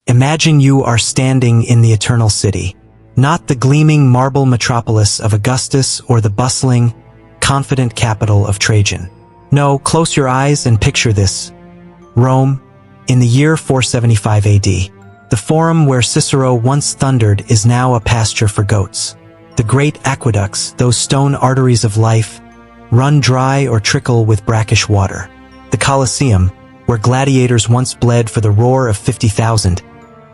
Imagine you are standing in the Eternal City, not the gleaming marble metropolis of Augustus or the bustling, confident capital of Trajan. No, close your eyes and picture this. Rome, in the year 475 AD. The forum where Cicero once thundered is now a pasture for goats. The great aqueducts, those stone arteries of life, run dry or trickle with brackish water. The Colosseum, where gladiators once bled for the roar of 50,000,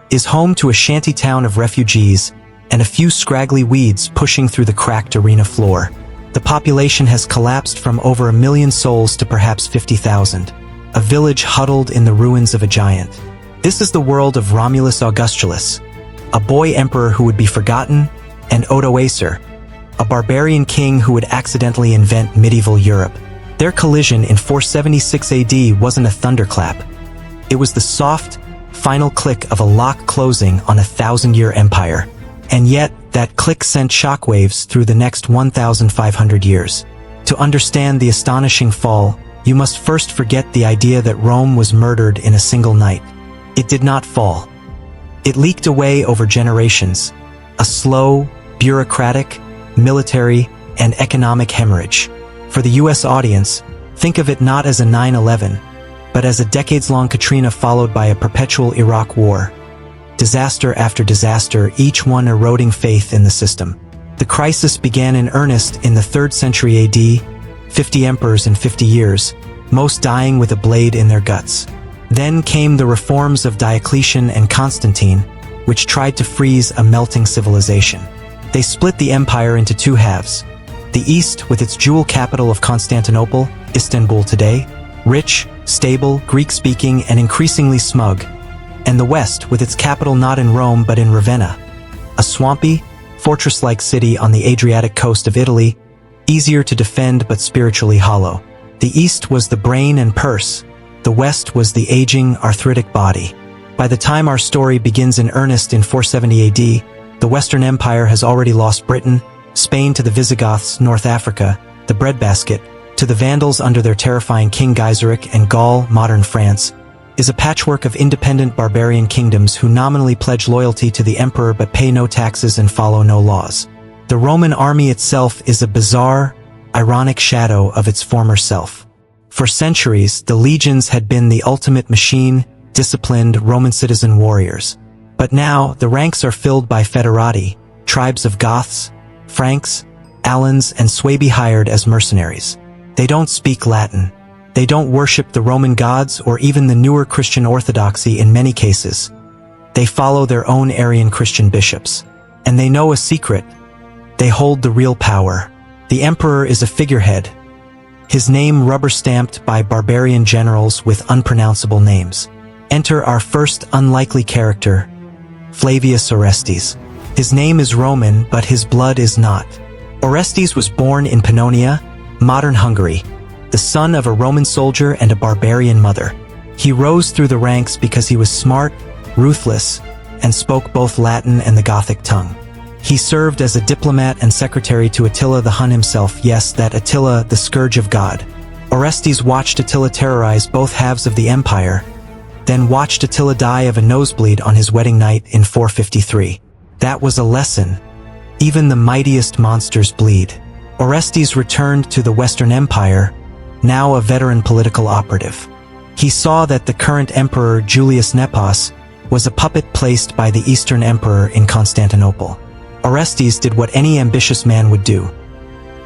is home to a shanty town of refugees and a few scraggly weeds pushing through the cracked arena floor. The population has collapsed from over 1 million souls to perhaps 50,000, a village huddled in the ruins of a giant. This is the world of Romulus Augustulus, a boy emperor who would be forgotten, and Odoacer, a barbarian king who would accidentally invent medieval Europe. Their collision in 476 AD wasn't a thunderclap. It was the soft, final click of a lock closing on a 1,000-year empire. And yet, that click sent shockwaves through the next 1,500 years. To understand the astonishing fall, you must first forget the idea that Rome was murdered in a single night. It did not fall. It leaked away over generations, a slow, bureaucratic, military, and economic hemorrhage. For the US audience, think of it not as a 9/11, but as a decades-long Katrina followed by a perpetual Iraq war. Disaster after disaster, each one eroding faith in the system. The crisis began in earnest in the 3rd century AD, 50 emperors in 50 years, most dying with a blade in their guts. Then came the reforms of Diocletian and Constantine, which tried to freeze a melting civilization. They split the empire into two halves. The East, with its jewel capital of Constantinople, Istanbul today, rich, stable, Greek-speaking, and increasingly smug, and the West, with its capital not in Rome but in Ravenna, a swampy, fortress-like city on the Adriatic coast of Italy, easier to defend but spiritually hollow. The East was the brain and purse, the West was the aging, arthritic body. By the time our story begins in earnest in 470 AD, the Western Empire has already lost Britain, Spain to the Visigoths, North Africa, the breadbasket, to the Vandals under their terrifying King Gaiseric, and Gaul, modern France, is a patchwork of independent barbarian kingdoms who nominally pledge loyalty to the emperor but pay no taxes and follow no laws. The Roman army itself is a bizarre, ironic shadow of its former self. For centuries, the legions had been the ultimate machine, disciplined Roman citizen warriors. But now, the ranks are filled by foederati, tribes of Goths, Franks, Alans, and Suebi hired as mercenaries. They don't speak Latin. They don't worship the Roman gods or even the newer Christian orthodoxy in many cases. They follow their own Arian Christian bishops. And they know a secret. They hold the real power. The emperor is a figurehead, his name rubber-stamped by barbarian generals with unpronounceable names. Enter our first unlikely character, Flavius Orestes. His name is Roman, but his blood is not. Orestes was born in Pannonia, modern Hungary, the son of a Roman soldier and a barbarian mother. He rose through the ranks because he was smart, ruthless, and spoke both Latin and the Gothic tongue. He served as a diplomat and secretary to Attila the Hun himself, yes, that Attila, the scourge of God. Orestes watched Attila terrorize both halves of the empire, then watched Attila die of a nosebleed on his wedding night in 453. That was a lesson. Even the mightiest monsters bleed. Orestes returned to the Western Empire, now a veteran political operative. He saw that the current emperor Julius Nepos was a puppet placed by the Eastern Emperor in Constantinople. Orestes did what any ambitious man would do.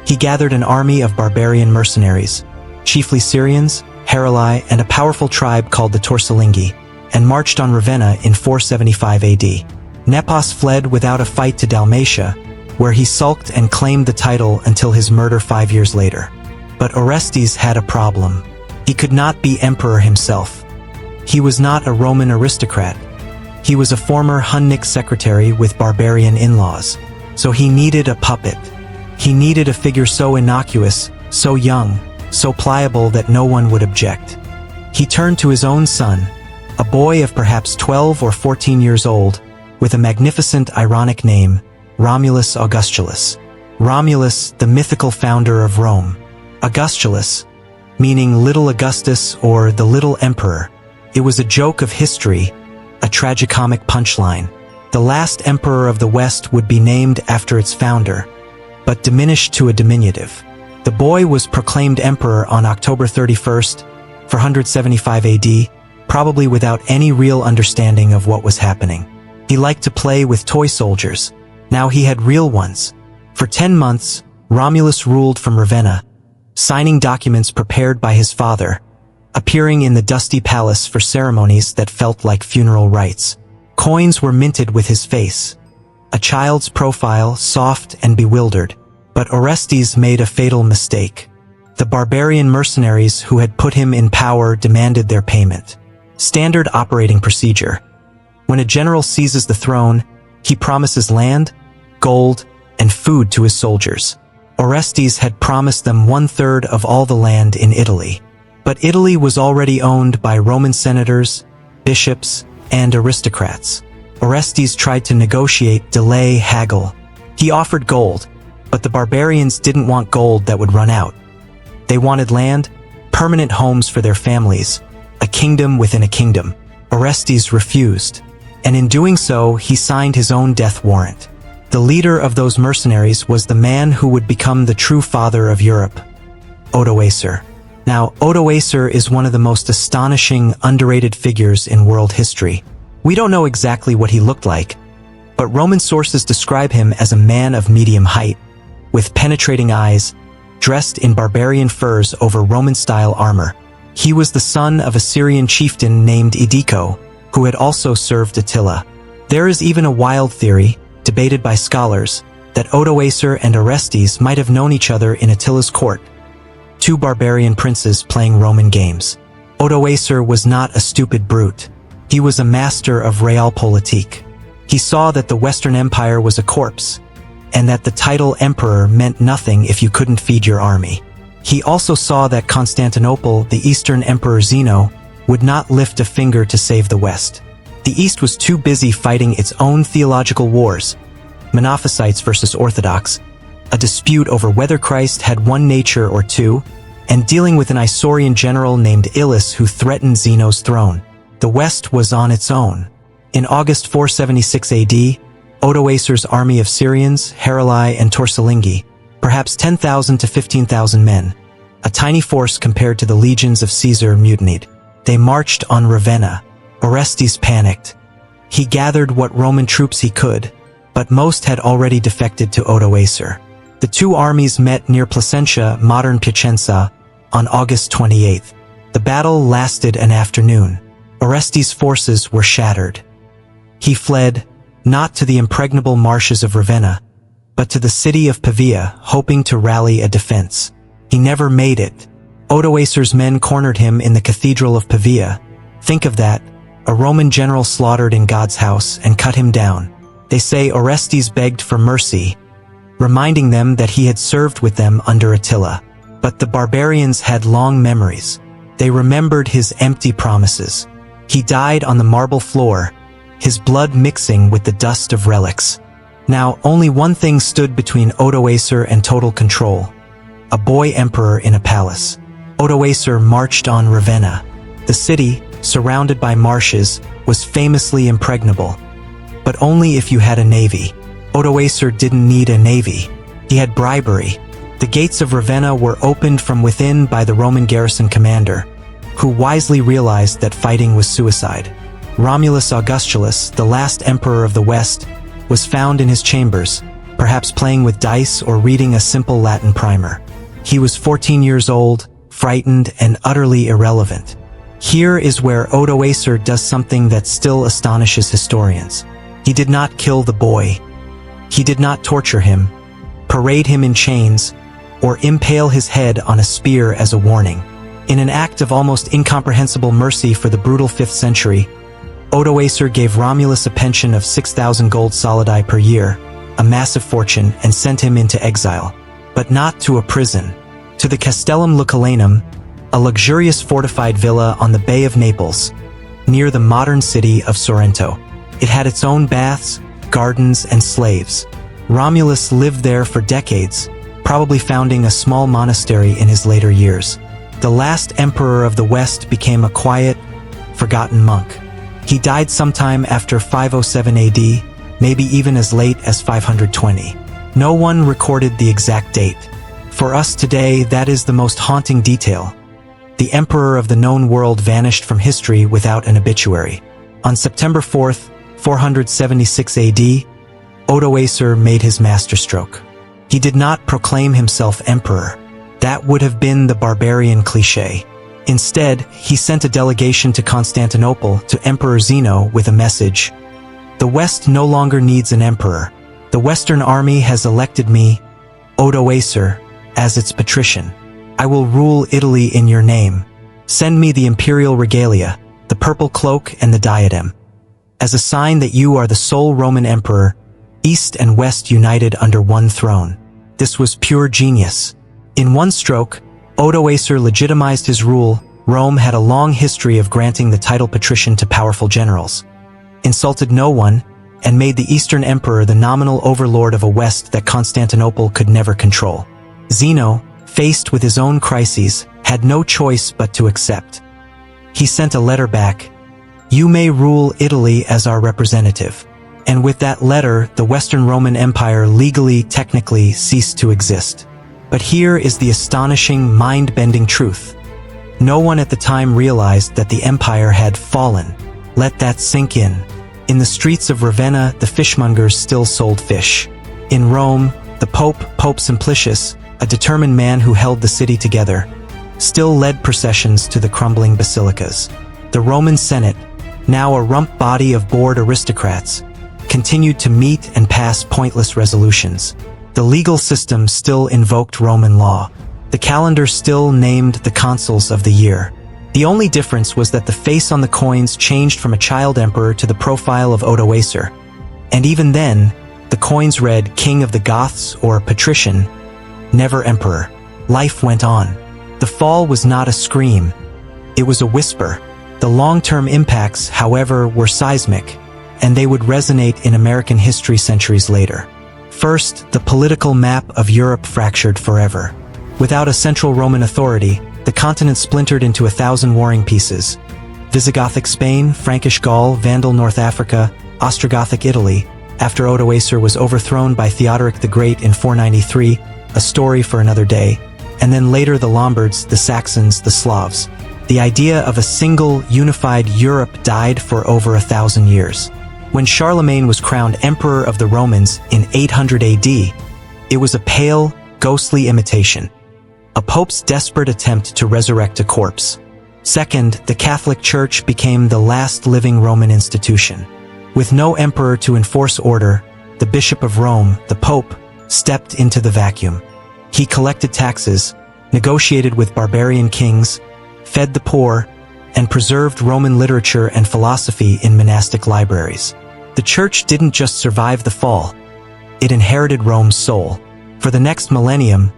He gathered an army of barbarian mercenaries, chiefly Syrians, Heruli, and a powerful tribe called the Torsalingi, and marched on Ravenna in 475 AD. Nepos fled without a fight to Dalmatia, where he sulked and claimed the title until his murder 5 years later. But Orestes had a problem. He could not be emperor himself. He was not a Roman aristocrat. He was a former Hunnic secretary with barbarian in-laws. So he needed a puppet. He needed a figure so innocuous, so young, so pliable that no one would object. He turned to his own son, a boy of perhaps 12 or 14 years old, with a magnificent ironic name, Romulus Augustulus. Romulus, the mythical founder of Rome. Augustulus, meaning Little Augustus or the Little Emperor. It was a joke of history, a tragicomic punchline. The last emperor of the West would be named after its founder, but diminished to a diminutive. The boy was proclaimed emperor on October 31st, 475 AD, probably without any real understanding of what was happening. He liked to play with toy soldiers. Now he had real ones. For 10 months, Romulus ruled from Ravenna, signing documents prepared by his father, appearing in the dusty palace for ceremonies that felt like funeral rites. Coins were minted with his face, a child's profile, soft and bewildered. But Orestes made a fatal mistake. The barbarian mercenaries who had put him in power demanded their payment. Standard operating procedure. When a general seizes the throne, he promises land, gold, and food to his soldiers. Orestes had promised them 1/3 of all the land in Italy. But Italy was already owned by Roman senators, bishops, and aristocrats. Orestes tried to negotiate, delay, haggle. He offered gold, but the barbarians didn't want gold that would run out. They wanted land, permanent homes for their families, a kingdom within a kingdom. Orestes refused, and in doing so, he signed his own death warrant. The leader of those mercenaries was the man who would become the true father of Europe, Odoacer. Now, Odoacer is one of the most astonishing, underrated figures in world history. We don't know exactly what he looked like, but Roman sources describe him as a man of medium height, with penetrating eyes, dressed in barbarian furs over Roman-style armor. He was the son of a Syrian chieftain named Decay, who had also served Attila. There is even a wild theory, debated by scholars, that Odoacer and Orestes might have known each other in Attila's court, two barbarian princes playing Roman games. Odoacer was not a stupid brute. He was a master of realpolitik. He saw that the Western Empire was a corpse, and that the title emperor meant nothing if you couldn't feed your army. He also saw that Constantinople, the Eastern Emperor Zeno, would not lift a finger to save the West. The East was too busy fighting its own theological wars, Monophysites versus Orthodox, a dispute over whether Christ had one nature or two, and dealing with an Isaurian general named Ilus who threatened Zeno's throne. The West was on its own. In August 476 AD, Odoacer's army of Syrians, Heruli, and Torsalingi, perhaps 10,000 to 15,000 men, a tiny force compared to the legions of Caesar, mutinied. They marched on Ravenna. Orestes panicked. He gathered what Roman troops he could, but most had already defected to Odoacer. The two armies met near Placentia, modern Piacenza, on August 28th. The battle lasted an afternoon. Orestes' forces were shattered. He fled, not to the impregnable marshes of Ravenna, but to the city of Pavia, hoping to rally a defense. He never made it. Odoacer's men cornered him in the cathedral of Pavia. Think of that, a Roman general slaughtered in God's house and cut him down. They say Orestes begged for mercy, reminding them that he had served with them under Attila. But the barbarians had long memories. They remembered his empty promises. He died on the marble floor, his blood mixing with the dust of relics. Now, only one thing stood between Odoacer and total control: a boy emperor in a palace. Odoacer marched on Ravenna. The city, surrounded by marshes, was famously impregnable. But only if you had a navy. Odoacer didn't need a navy. He had bribery. The gates of Ravenna were opened from within by the Roman garrison commander, who wisely realized that fighting was suicide. Romulus Augustulus, the last emperor of the West, was found in his chambers, perhaps playing with dice or reading a simple Latin primer. He was 14 years old, frightened and utterly irrelevant. Here is where Odoacer does something that still astonishes historians. He did not kill the boy. He did not torture him, parade him in chains, or impale his head on a spear as a warning. In an act of almost incomprehensible mercy for the brutal 5th century, Odoacer gave Romulus a pension of 6,000 gold solidi per year, a massive fortune, and sent him into exile. But not to a prison. To the Castellum Lucullanum, a luxurious fortified villa on the Bay of Naples, near the modern city of Sorrento. It had its own baths, gardens, and slaves. Romulus lived there for decades, probably founding a small monastery in his later years. The last emperor of the West became a quiet, forgotten monk. He died sometime after 507 AD, maybe even as late as 520. No one recorded the exact date. For us today, that is the most haunting detail. The emperor of the known world vanished from history without an obituary. On September 4th, 476 AD, Odoacer made his masterstroke. He did not proclaim himself emperor. That would have been the barbarian cliché. Instead, he sent a delegation to Constantinople to Emperor Zeno with a message. The West no longer needs an emperor. The Western army has elected me, Odoacer, as its patrician. I will rule Italy in your name. Send me the imperial regalia, the purple cloak and the diadem. As a sign that you are the sole Roman emperor, East and West united under one throne. This was pure genius. In one stroke, Odoacer legitimized his rule. Rome had a long history of granting the title patrician to powerful generals, insulted no one, and made the Eastern emperor the nominal overlord of a West that Constantinople could never control. Zeno, faced with his own crises, had no choice but to accept. He sent a letter back. You may rule Italy as our representative. And with that letter, the Western Roman Empire legally, technically ceased to exist. But here is the astonishing, mind-bending truth. No one at the time realized that the empire had fallen. Let that sink in. In the streets of Ravenna, the fishmongers still sold fish. In Rome, the Pope Simplicius, a determined man who held the city together, still led processions to the crumbling basilicas. The Roman Senate, now a rump body of bored aristocrats, continued to meet and pass pointless resolutions. The legal system still invoked Roman law. The calendar still named the consuls of the year. The only difference was that the face on the coins changed from a child emperor to the profile of Odoacer. And even then, the coins read King of the Goths or Patrician, never Emperor. Life went on. The fall was not a scream. It was a whisper. The long-term impacts, however, were seismic, and they would resonate in American history centuries later. First, the political map of Europe fractured forever. Without a central Roman authority, the continent splintered into 1,000 warring pieces. Visigothic Spain, Frankish Gaul, Vandal North Africa, Ostrogothic Italy, after Odoacer was overthrown by Theodoric the Great in 493, a story for another day, and then later the Lombards, the Saxons, the Slavs. The idea of a single, unified Europe died for over 1,000 years. When Charlemagne was crowned Emperor of the Romans in 800 AD, it was a pale, ghostly imitation, a pope's desperate attempt to resurrect a corpse. Second, the Catholic Church became the last living Roman institution. With no emperor to enforce order, the Bishop of Rome, the Pope, stepped into the vacuum. He collected taxes, negotiated with barbarian kings, fed the poor, and preserved Roman literature and philosophy in monastic libraries. The Church didn't just survive the fall, it inherited Rome's soul. For the next millennium,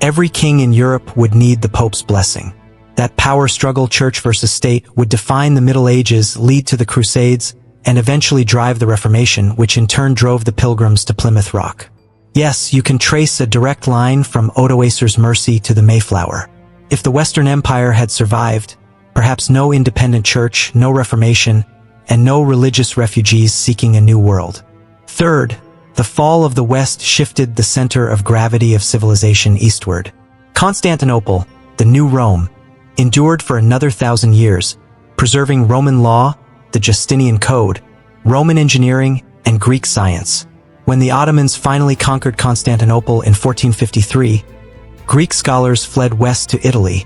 every king in Europe would need the Pope's blessing. That power struggle, church versus state, would define the Middle Ages, lead to the Crusades, and eventually drive the Reformation, which in turn drove the Pilgrims to Plymouth Rock. Yes, you can trace a direct line from Odoacer's mercy to the Mayflower. If the Western Empire had survived, perhaps no independent church, no Reformation, and no religious refugees seeking a new world. Third, the fall of the West shifted the center of gravity of civilization eastward. Constantinople, the new Rome, endured for another 1,000 years, preserving Roman law, the Justinian Code, Roman engineering, and Greek science. When the Ottomans finally conquered Constantinople in 1453, Greek scholars fled west to Italy,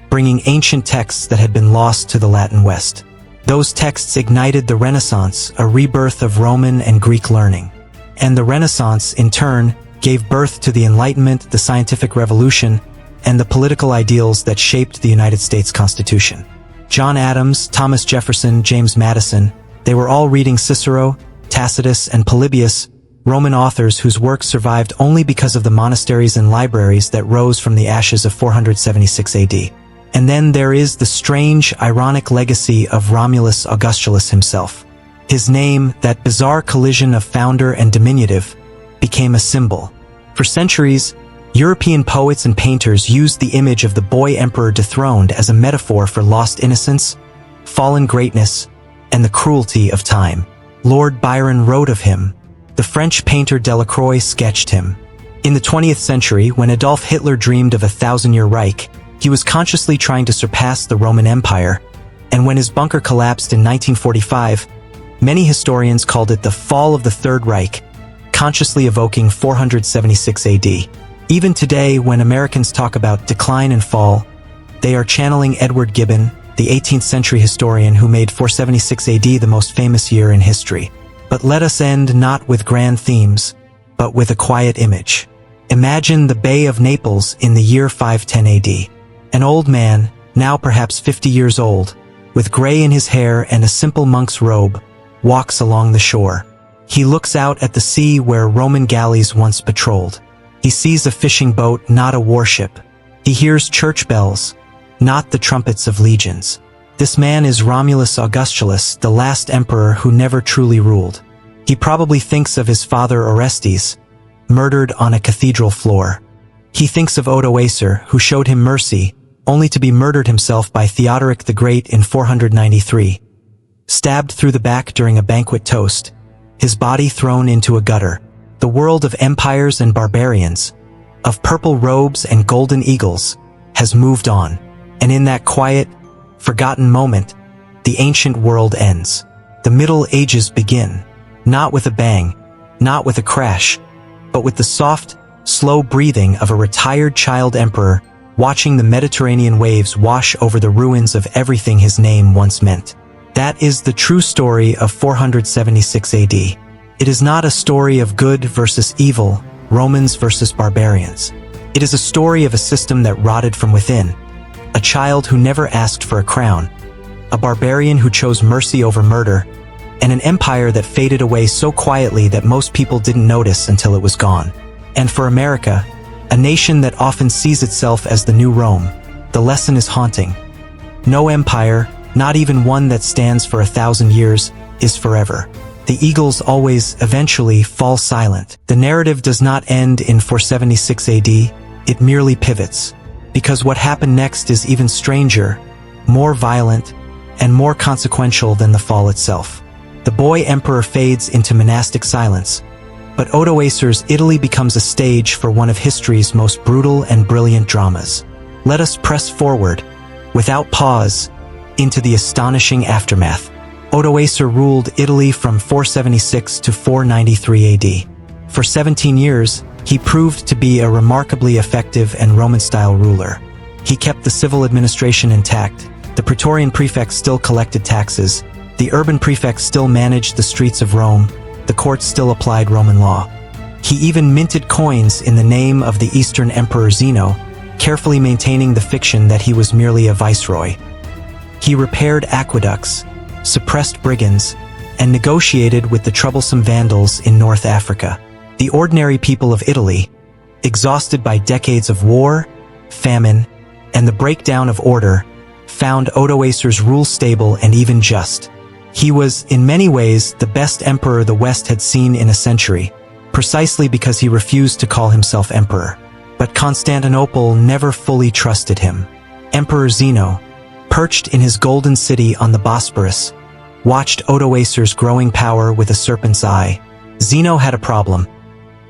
bringing ancient texts that had been lost to the Latin West. Those texts ignited the Renaissance, a rebirth of Roman and Greek learning. And the Renaissance, in turn, gave birth to the Enlightenment, the scientific revolution, and the political ideals that shaped the United States Constitution. John Adams, Thomas Jefferson, James Madison, they were all reading Cicero, Tacitus, and Polybius, Roman authors whose works survived only because of the monasteries and libraries that rose from the ashes of 476 AD. And then there is the strange, ironic legacy of Romulus Augustulus himself. His name, that bizarre collision of founder and diminutive, became a symbol. For centuries, European poets and painters used the image of the boy emperor dethroned as a metaphor for lost innocence, fallen greatness, and the cruelty of time. Lord Byron wrote of him. The French painter Delacroix sketched him. In the 20th century, when Adolf Hitler dreamed of a 1,000-year Reich, he was consciously trying to surpass the Roman Empire, and when his bunker collapsed in 1945, many historians called it the fall of the Third Reich, consciously evoking 476 AD. Even today, when Americans talk about decline and fall, they are channeling Edward Gibbon, the 18th century historian who made 476 AD the most famous year in history. But let us end not with grand themes, but with a quiet image. Imagine the Bay of Naples in the year 510 AD. An old man, now perhaps 50 years old, with gray in his hair and a simple monk's robe, walks along the shore. He looks out at the sea where Roman galleys once patrolled. He sees a fishing boat, not a warship. He hears church bells, not the trumpets of legions. This man is Romulus Augustulus, the last emperor who never truly ruled. He probably thinks of his father Orestes, murdered on a cathedral floor. He thinks of Odoacer, who showed him mercy, only to be murdered himself by Theodoric the Great in 493. Stabbed through the back during a banquet toast, his body thrown into a gutter. The world of empires and barbarians, of purple robes and golden eagles, has moved on. And in that quiet, forgotten moment, the ancient world ends. The Middle Ages begin, not with a bang, not with a crash, but with the soft, slow breathing of a retired child emperor watching the Mediterranean waves wash over the ruins of everything his name once meant. That is the true story of 476 AD. It is not a story of good versus evil, Romans versus barbarians. It is a story of a system that rotted from within, a child who never asked for a crown, a barbarian who chose mercy over murder, and an empire that faded away so quietly that most people didn't notice until it was gone. And for America, a nation that often sees itself as the new Rome, the lesson is haunting. No empire, not even one that stands for 1,000 years, is forever. The eagles always, eventually, fall silent. The narrative does not end in 476 AD, it merely pivots. Because what happened next is even stranger, more violent, and more consequential than the fall itself. The boy emperor fades into monastic silence, but Odoacer's Italy becomes a stage for one of history's most brutal and brilliant dramas. Let us press forward, without pause, into the astonishing aftermath. Odoacer ruled Italy from 476 to 493 AD. For 17 years, he proved to be a remarkably effective and Roman-style ruler. He kept the civil administration intact, the praetorian prefects still collected taxes, the urban prefects still managed the streets of Rome, the courts still applied Roman law. He even minted coins in the name of the Eastern Emperor Zeno, carefully maintaining the fiction that he was merely a viceroy. He repaired aqueducts, suppressed brigands, and negotiated with the troublesome Vandals in North Africa. The ordinary people of Italy, exhausted by decades of war, famine, and the breakdown of order, found Odoacer's rule stable and even just. He was, in many ways, the best emperor the West had seen in a century, precisely because he refused to call himself emperor. But Constantinople never fully trusted him. Emperor Zeno, perched in his golden city on the Bosporus, watched Odoacer's growing power with a serpent's eye. Zeno had a problem.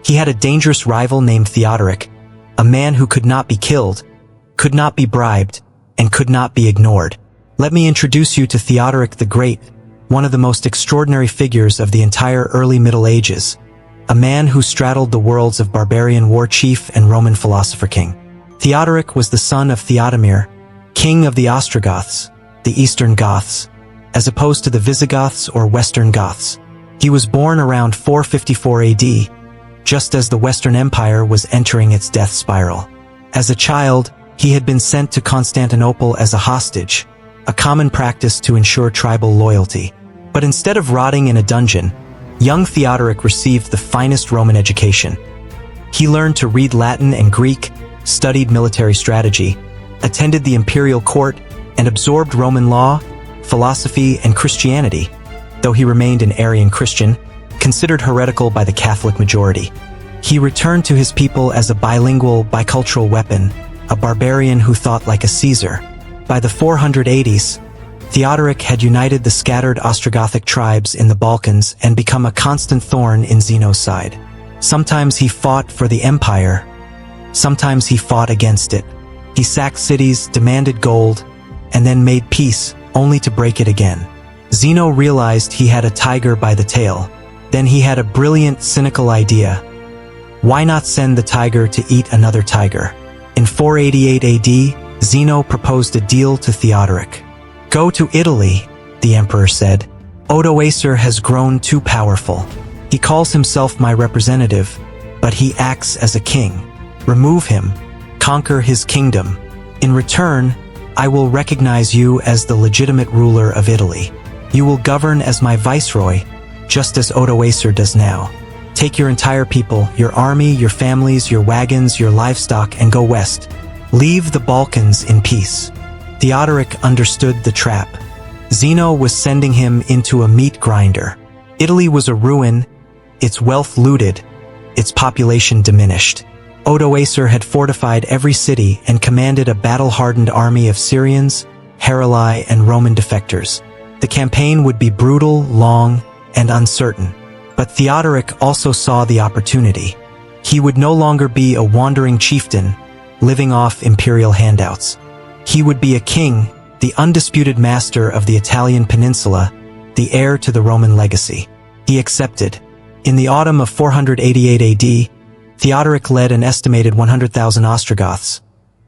He had a dangerous rival named Theodoric, a man who could not be killed, could not be bribed, and could not be ignored. Let me introduce you to Theodoric the Great, one of the most extraordinary figures of the entire early Middle Ages, a man who straddled the worlds of barbarian war chief and Roman philosopher king. Theodoric was the son of Theodomir, king of the Ostrogoths, the Eastern Goths, as opposed to the Visigoths or Western Goths. He was born around 454 AD, just as the Western Empire was entering its death spiral. As a child, he had been sent to Constantinople as a hostage, a common practice to ensure tribal loyalty. But instead of rotting in a dungeon, young Theodoric received the finest Roman education. He learned to read Latin and Greek, studied military strategy, attended the imperial court, and absorbed Roman law, philosophy, and Christianity, though he remained an Arian Christian, considered heretical by the Catholic majority. He returned to his people as a bilingual, bicultural weapon, a barbarian who thought like a Caesar. By the 480s, Theodoric had united the scattered Ostrogothic tribes in the Balkans and become a constant thorn in Zeno's side. Sometimes he fought for the empire, sometimes he fought against it. He sacked cities, demanded gold, and then made peace, only to break it again. Zeno realized he had a tiger by the tail. Then he had a brilliant, cynical idea. Why not send the tiger to eat another tiger? In 488 AD, Zeno proposed a deal to Theodoric. "Go to Italy," the emperor said. "Odoacer has grown too powerful. He calls himself my representative, but he acts as a king. Remove him, conquer his kingdom. In return, I will recognize you as the legitimate ruler of Italy. You will govern as my viceroy, just as Odoacer does now. Take your entire people, your army, your families, your wagons, your livestock, and go west. Leave the Balkans in peace." Theodoric understood the trap. Zeno was sending him into a meat grinder. Italy was a ruin, its wealth looted, its population diminished. Odoacer had fortified every city and commanded a battle-hardened army of Syrians, Heruli, and Roman defectors. The campaign would be brutal, long, and uncertain. But Theodoric also saw the opportunity. He would no longer be a wandering chieftain, living off imperial handouts. He would be a king, the undisputed master of the Italian peninsula, the heir to the Roman legacy. He accepted. In the autumn of 488 AD, Theodoric led an estimated 100,000 Ostrogoths,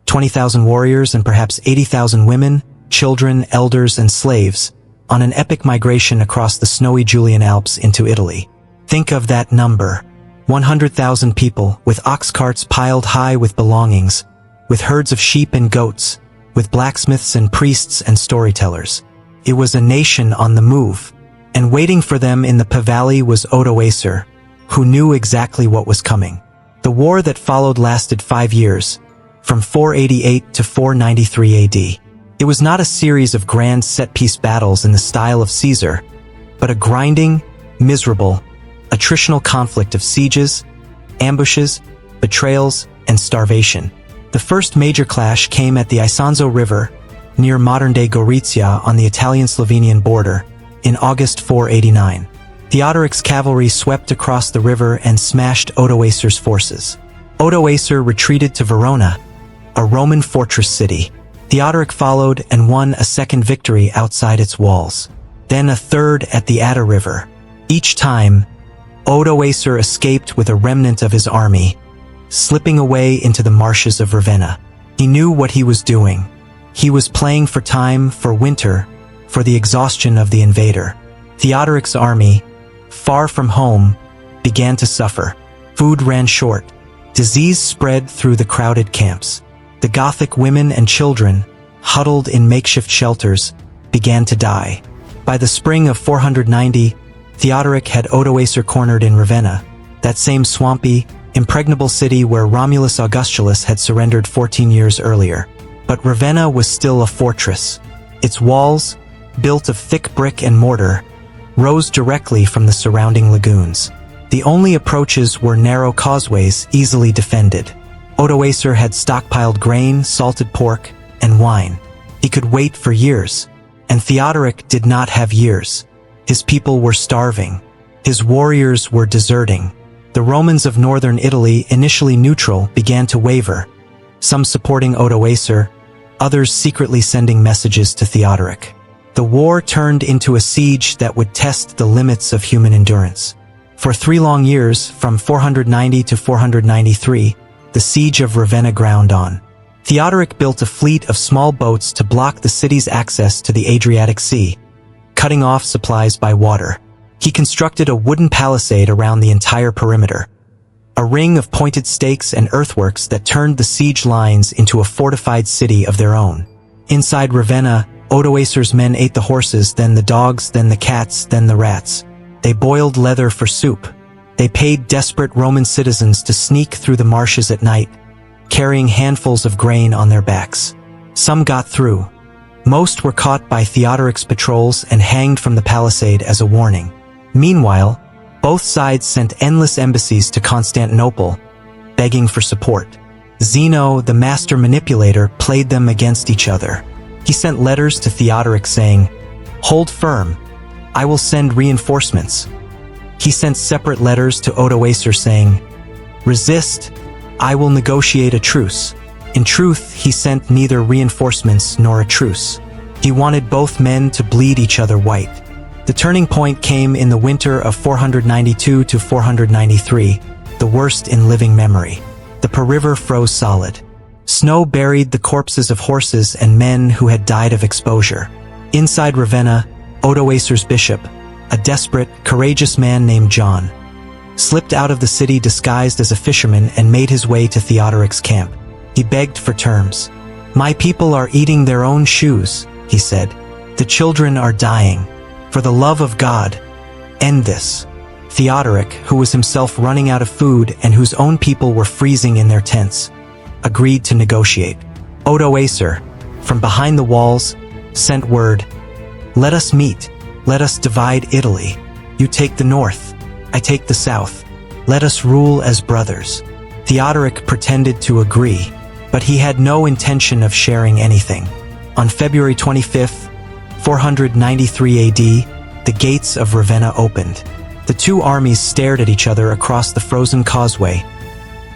20,000 warriors and perhaps 80,000 women, children, elders, and slaves, on an epic migration across the snowy Julian Alps into Italy. Think of that number. 100,000 people, with ox carts piled high with belongings, with herds of sheep and goats, with blacksmiths and priests and storytellers. It was a nation on the move, and waiting for them in the Valley was Odoacer, who knew exactly what was coming. The war that followed lasted 5 years, from 488 to 493 AD. It was not a series of grand set-piece battles in the style of Caesar, but a grinding, miserable, attritional conflict of sieges, ambushes, betrayals, and starvation. The first major clash came at the Isonzo River, near modern-day Gorizia on the Italian-Slovenian border, in August 489. Theodoric's cavalry swept across the river and smashed Odoacer's forces. Odoacer retreated to Verona, a Roman fortress city. Theodoric followed and won a second victory outside its walls, then a third at the Adda River. Each time, Odoacer escaped with a remnant of his army, slipping away into the marshes of Ravenna. He knew what he was doing. He was playing for time, for winter, for the exhaustion of the invader. Theodoric's army, far from home, began to suffer. Food ran short. Disease spread through the crowded camps. The Gothic women and children, huddled in makeshift shelters, began to die. By the spring of 490, Theodoric had Odoacer cornered in Ravenna, that same swampy, impregnable city where Romulus Augustulus had surrendered 14 years earlier. But Ravenna was still a fortress. Its walls, built of thick brick and mortar, rose directly from the surrounding lagoons. The only approaches were narrow causeways easily defended. Odoacer had stockpiled grain, salted pork, and wine. He could wait for years, and Theodoric did not have years. His people were starving. His warriors were deserting. The Romans of northern Italy, initially neutral, began to waver, some supporting Odoacer, others secretly sending messages to Theodoric. The war turned into a siege that would test the limits of human endurance. For 3 long years, from 490 to 493, the siege of Ravenna ground on. Theodoric built a fleet of small boats to block the city's access to the Adriatic Sea, cutting off supplies by water. He constructed a wooden palisade around the entire perimeter, a ring of pointed stakes and earthworks that turned the siege lines into a fortified city of their own. Inside Ravenna, Odoacer's men ate the horses, then the dogs, then the cats, then the rats. They boiled leather for soup. They paid desperate Roman citizens to sneak through the marshes at night, carrying handfuls of grain on their backs. Some got through. Most were caught by Theodoric's patrols and hanged from the palisade as a warning. Meanwhile, both sides sent endless embassies to Constantinople, begging for support. Zeno, the master manipulator, played them against each other. He sent letters to Theodoric saying, "Hold firm. I will send reinforcements." He sent separate letters to Odoacer saying, "Resist, I will negotiate a truce." In truth, he sent neither reinforcements nor a truce. He wanted both men to bleed each other white. The turning point came in the winter of 492 to 493, the worst in living memory. The Po River froze solid. Snow buried the corpses of horses and men who had died of exposure. Inside Ravenna, Odoacer's bishop, a desperate, courageous man named John, slipped out of the city disguised as a fisherman and made his way to Theodoric's camp. He begged for terms. "My people are eating their own shoes," he said. "The children are dying. For the love of God, end this." Theodoric, who was himself running out of food and whose own people were freezing in their tents, agreed to negotiate. Odoacer, from behind the walls, sent word, "Let us meet. Let us divide Italy. You take the north, I take the south. Let us rule as brothers." Theodoric pretended to agree, but he had no intention of sharing anything. On February 25th, 493 AD, the gates of Ravenna opened. The two armies stared at each other across the frozen causeway.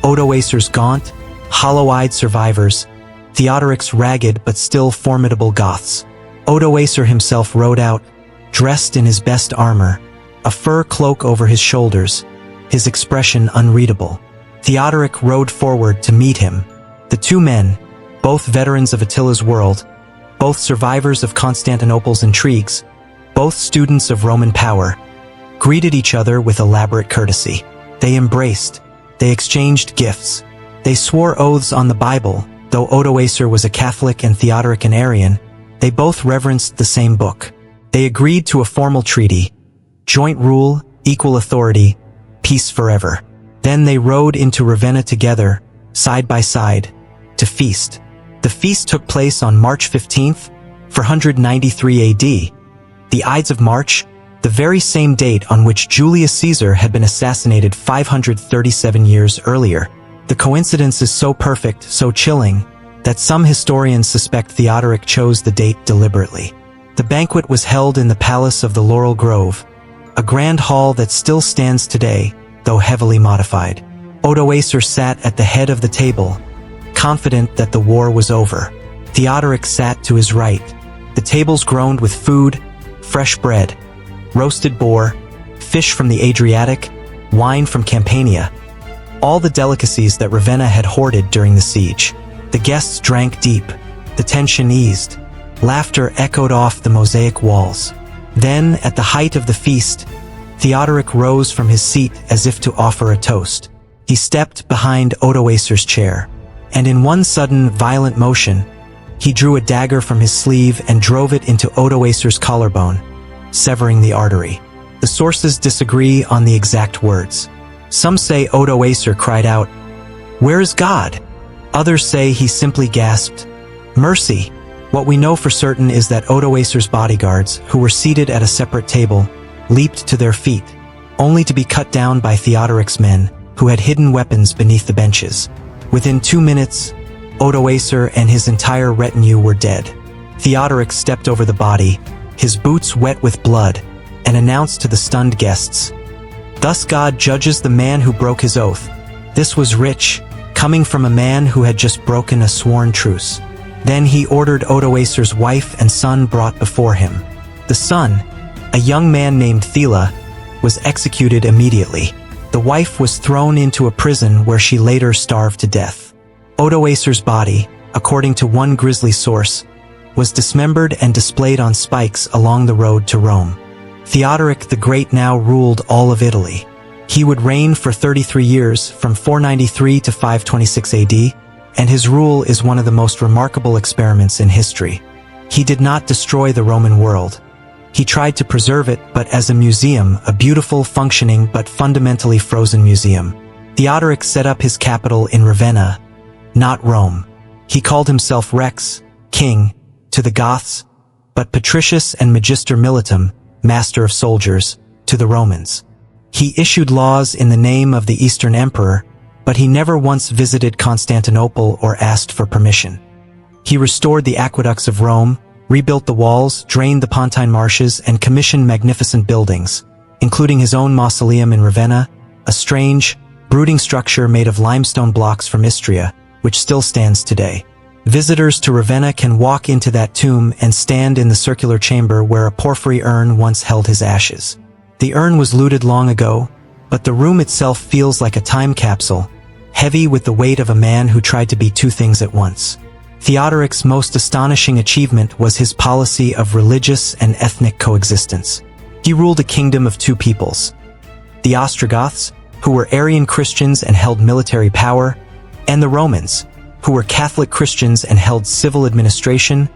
Odoacer's gaunt, hollow-eyed survivors, Theodoric's ragged but still formidable Goths. Odoacer himself rode out, dressed in his best armor, a fur cloak over his shoulders, his expression unreadable. Theodoric rode forward to meet him. The two men, both veterans of Attila's world, both survivors of Constantinople's intrigues, both students of Roman power, greeted each other with elaborate courtesy. They embraced. They exchanged gifts. They swore oaths on the Bible. Though Odoacer was a Catholic and Theodoric an Arian, they both reverenced the same book. They agreed to a formal treaty: joint rule, equal authority, peace forever. Then they rode into Ravenna together, side by side, to feast. The feast took place on March 15th, 493 AD. The Ides of March, the very same date on which Julius Caesar had been assassinated 537 years earlier. The coincidence is so perfect, so chilling, that some historians suspect Theodoric chose the date deliberately. The banquet was held in the Palace of the Laurel Grove, a grand hall that still stands today, though heavily modified. Odoacer sat at the head of the table, confident that the war was over. Theodoric sat to his right. The tables groaned with food, fresh bread, roasted boar, fish from the Adriatic, wine from Campania, all the delicacies that Ravenna had hoarded during the siege. The guests drank deep. The tension eased. Laughter echoed off the mosaic walls. Then, at the height of the feast, Theodoric rose from his seat as if to offer a toast. He stepped behind Odoacer's chair, and in one sudden, violent motion, he drew a dagger from his sleeve and drove it into Odoacer's collarbone, severing the artery. The sources disagree on the exact words. Some say Odoacer cried out, "Where is God?" Others say he simply gasped, "Mercy." What we know for certain is that Odoacer's bodyguards, who were seated at a separate table, leaped to their feet, only to be cut down by Theodoric's men, who had hidden weapons beneath the benches. Within 2 minutes, Odoacer and his entire retinue were dead. Theodoric stepped over the body, his boots wet with blood, and announced to the stunned guests, "Thus God judges the man who broke his oath." This was rich, coming from a man who had just broken a sworn truce. Then he ordered Odoacer's wife and son brought before him. The son, a young man named Thela, was executed immediately. The wife was thrown into a prison where she later starved to death. Odoacer's body, according to one grisly source, was dismembered and displayed on spikes along the road to Rome. Theodoric the Great now ruled all of Italy. He would reign for 33 years, from 493 to 526 AD, and his rule is one of the most remarkable experiments in history. He did not destroy the Roman world. He tried to preserve it, but as a museum, a beautiful, functioning, but fundamentally frozen museum. Theodoric set up his capital in Ravenna, not Rome. He called himself Rex, king, to the Goths, but Patricius and Magister Militum, master of soldiers, to the Romans. He issued laws in the name of the Eastern Emperor, but he never once visited Constantinople or asked for permission. He restored the aqueducts of Rome, rebuilt the walls, drained the Pontine marshes, and commissioned magnificent buildings, including his own mausoleum in Ravenna, a strange, brooding structure made of limestone blocks from Istria, which still stands today. Visitors to Ravenna can walk into that tomb and stand in the circular chamber where a porphyry urn once held his ashes. The urn was looted long ago, but the room itself feels like a time capsule, heavy with the weight of a man who tried to be two things at once. Theodoric's most astonishing achievement was his policy of religious and ethnic coexistence. He ruled a kingdom of two peoples: the Ostrogoths, who were Arian Christians and held military power, and the Romans, who were Catholic Christians and held civil administration,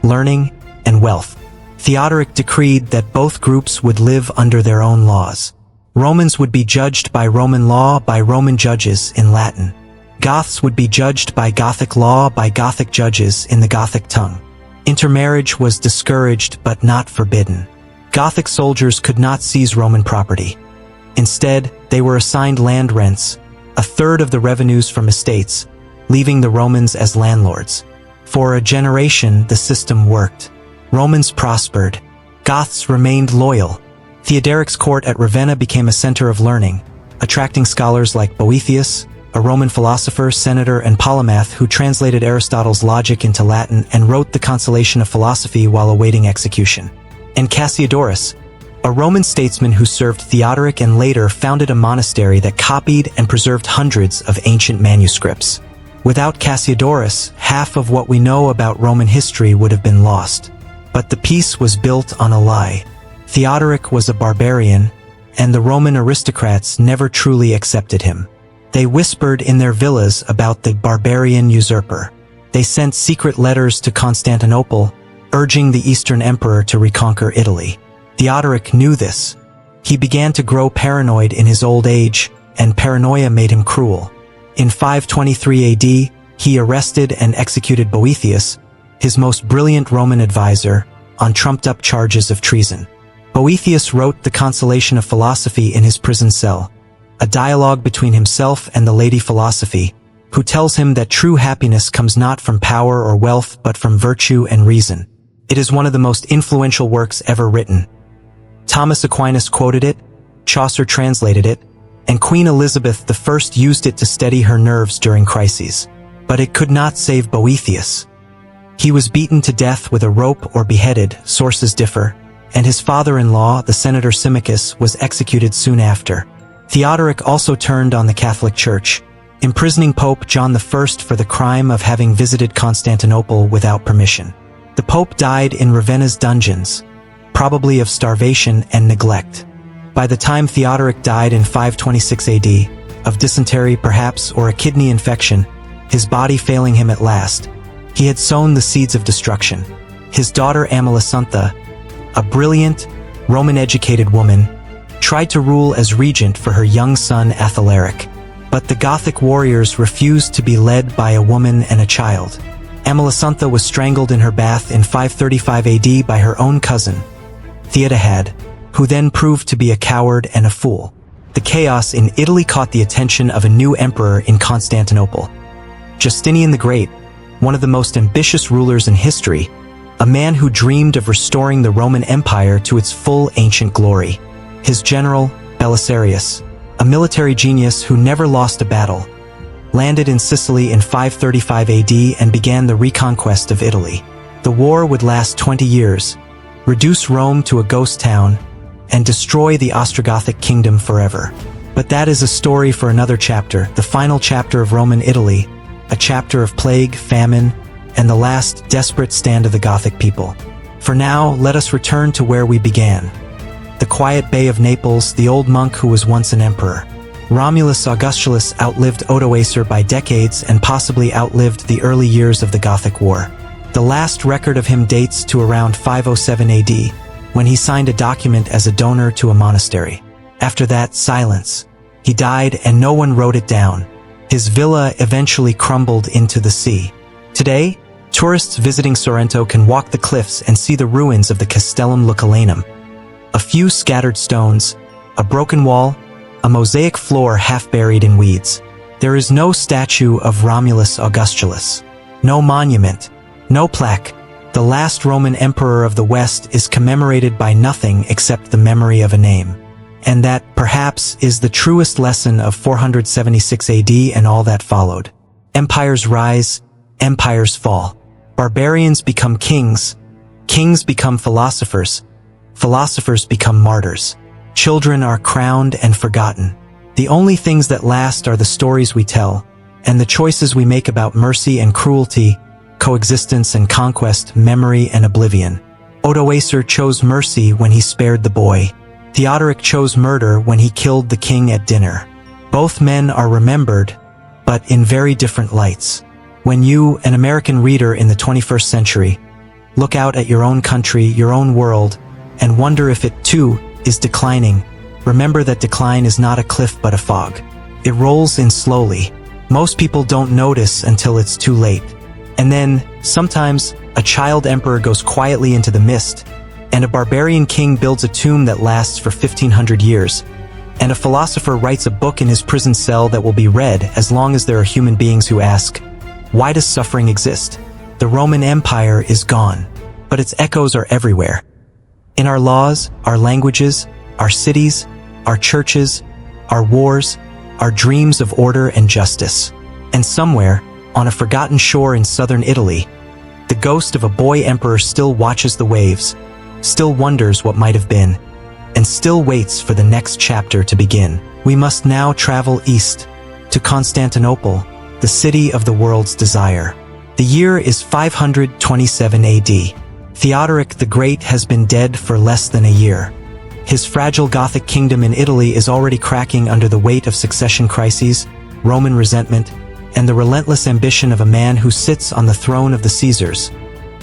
learning, and wealth. Theodoric decreed that both groups would live under their own laws. Romans would be judged by Roman law by Roman judges in Latin. Goths would be judged by Gothic law by Gothic judges in the Gothic tongue. Intermarriage was discouraged but not forbidden. Gothic soldiers could not seize Roman property. Instead, they were assigned land rents, a third of the revenues from estates, leaving the Romans as landlords. For a generation, the system worked. Romans prospered. Goths remained loyal. Theodoric's court at Ravenna became a center of learning, attracting scholars like Boethius, a Roman philosopher, senator, and polymath who translated Aristotle's logic into Latin and wrote the Consolation of Philosophy while awaiting execution. And Cassiodorus, a Roman statesman who served Theodoric and later founded a monastery that copied and preserved hundreds of ancient manuscripts. Without Cassiodorus, half of what we know about Roman history would have been lost. But the peace was built on a lie. Theodoric was a barbarian, and the Roman aristocrats never truly accepted him. They whispered in their villas about the barbarian usurper. They sent secret letters to Constantinople, urging the Eastern Emperor to reconquer Italy. Theodoric knew this. He began to grow paranoid in his old age, and paranoia made him cruel. In 523 AD, he arrested and executed Boethius, his most brilliant Roman advisor, on trumped-up charges of treason. Boethius wrote the Consolation of Philosophy in his prison cell, a dialogue between himself and the Lady Philosophy, who tells him that true happiness comes not from power or wealth but from virtue and reason. It is one of the most influential works ever written. Thomas Aquinas quoted it, Chaucer translated it, and Queen Elizabeth I used it to steady her nerves during crises. But it could not save Boethius. He was beaten to death with a rope or beheaded, sources differ, and his father-in-law, the Senator Symmachus, was executed soon after. Theodoric also turned on the Catholic Church, imprisoning Pope John I for the crime of having visited Constantinople without permission. The Pope died in Ravenna's dungeons, probably of starvation and neglect. By the time Theodoric died in 526 AD, of dysentery perhaps or a kidney infection, his body failing him at last, he had sown the seeds of destruction. His daughter Amalasuntha, a brilliant, Roman-educated woman, tried to rule as regent for her young son Athalaric. But the Gothic warriors refused to be led by a woman and a child. Amalasuntha was strangled in her bath in 535 AD by her own cousin, Theodahad, who then proved to be a coward and a fool. The chaos in Italy caught the attention of a new emperor in Constantinople, Justinian the Great, one of the most ambitious rulers in history, a man who dreamed of restoring the Roman Empire to its full ancient glory. His general, Belisarius, a military genius who never lost a battle, landed in Sicily in 535 AD and began the Reconquest of Italy. The war would last 20 years, reduce Rome to a ghost town, and destroy the Ostrogothic kingdom forever. But that is a story for another chapter, the final chapter of Roman Italy, a chapter of plague, famine, and the last desperate stand of the Gothic people. For now, let us return to where we began. The quiet bay of Naples, the old monk who was once an emperor. Romulus Augustulus outlived Odoacer by decades and possibly outlived the early years of the Gothic War. The last record of him dates to around 507 AD, when he signed a document as a donor to a monastery. After that, silence. He died and no one wrote it down. His villa eventually crumbled into the sea. Today, tourists visiting Sorrento can walk the cliffs and see the ruins of the Castellum Lucullanum. A few scattered stones, a broken wall, a mosaic floor half buried in weeds. There is no statue of Romulus Augustulus. No monument, no plaque, The last Roman emperor of the West is commemorated by nothing except the memory of a name. And that, perhaps, is the truest lesson of 476 AD and all that followed. Empires rise, empires fall. Barbarians become kings, kings become philosophers, philosophers become martyrs. Children are crowned and forgotten. The only things that last are the stories we tell, and the choices we make about mercy and cruelty, coexistence and conquest, memory and oblivion. Odoacer chose mercy when he spared the boy. Theodoric chose murder when he killed the king at dinner. Both men are remembered, but in very different lights. When you, an American reader in the 21st century, look out at your own country, your own world, and wonder if it, too, is declining, remember that decline is not a cliff but a fog. It rolls in slowly. Most people don't notice until it's too late. And then, sometimes, a child emperor goes quietly into the mist, and a barbarian king builds a tomb that lasts for 1500 years, and a philosopher writes a book in his prison cell that will be read as long as there are human beings who ask, why does suffering exist? The Roman Empire is gone, but its echoes are everywhere. In our laws, our languages, our cities, our churches, our wars, our dreams of order and justice. And somewhere, on a forgotten shore in southern Italy, the ghost of a boy emperor still watches the waves, still wonders what might have been, and still waits for the next chapter to begin. We must now travel east, to Constantinople, the city of the world's desire. The year is 527 AD. Theodoric the Great has been dead for less than a year. His fragile Gothic kingdom in Italy is already cracking under the weight of succession crises, Roman resentment, and the relentless ambition of a man who sits on the throne of the Caesars,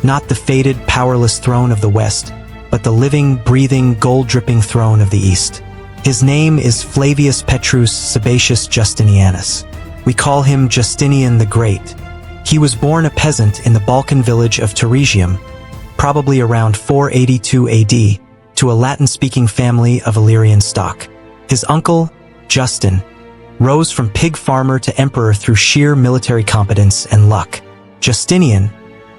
not the faded, powerless throne of the West, but the living, breathing, gold-dripping throne of the East. His name is Flavius Petrus Sebaceus Justinianus. We call him Justinian the Great. He was born a peasant in the Balkan village of Teresium, probably around 482 AD, to a Latin-speaking family of Illyrian stock. His uncle, Justin, rose from pig farmer to emperor through sheer military competence and luck. Justinian,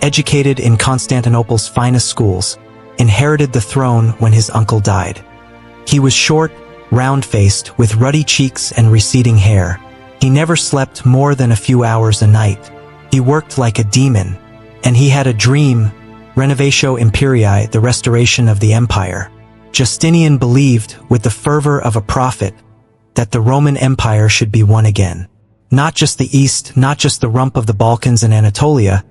educated in Constantinople's finest schools, inherited the throne when his uncle died. He was short, round-faced, with ruddy cheeks and receding hair. He never slept more than a few hours a night. He worked like a demon, and he had a dream, Renovatio Imperii, the restoration of the empire. Justinian believed, with the fervor of a prophet, that the Roman Empire should be one again. Not just the East, not just the rump of the Balkans and Anatolia,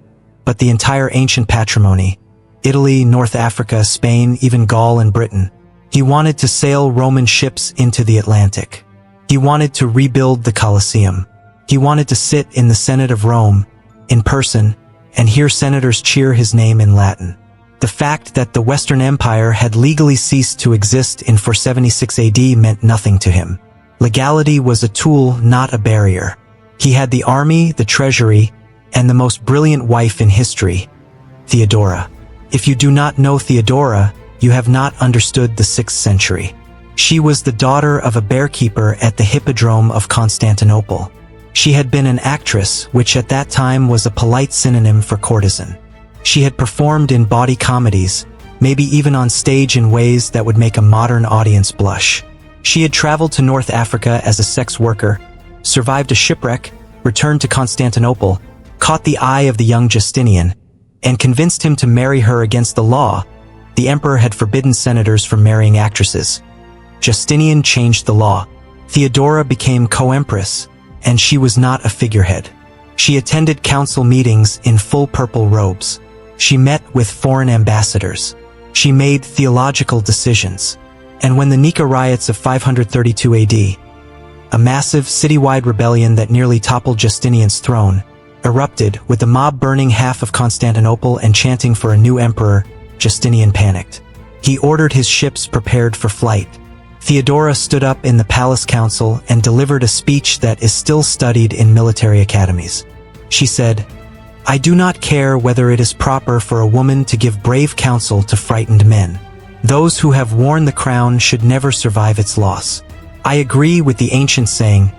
but the entire ancient patrimony, Italy, North Africa, Spain, even Gaul and Britain. He wanted to sail Roman ships into the Atlantic. He wanted to rebuild the Colosseum. He wanted to sit in the Senate of Rome, in person, and hear senators cheer his name in Latin. The fact that the Western Empire had legally ceased to exist in 476 AD meant nothing to him. Legality was a tool, not a barrier. He had the army, the treasury, and the most brilliant wife in history, Theodora. If you do not know Theodora, you have not understood the 6th century. She was the daughter of a bearkeeper at the Hippodrome of Constantinople. She had been an actress, which at that time was a polite synonym for courtesan. She had performed in bawdy comedies, maybe even on stage in ways that would make a modern audience blush. She had traveled to North Africa as a sex worker, survived a shipwreck, returned to Constantinople, caught the eye of the young Justinian, and convinced him to marry her against the law. The emperor had forbidden senators from marrying actresses. Justinian changed the law. Theodora became co-empress, and she was not a figurehead. She attended council meetings in full purple robes. She met with foreign ambassadors. She made theological decisions. And when the Nika riots of 532 AD, a massive citywide rebellion that nearly toppled Justinian's throne, erupted, with the mob burning half of Constantinople and chanting for a new emperor, Justinian panicked. He ordered his ships prepared for flight. Theodora stood up in the palace council and delivered a speech that is still studied in military academies. She said, "I do not care whether it is proper for a woman to give brave counsel to frightened men. Those who have worn the crown should never survive its loss. I agree with the ancient saying,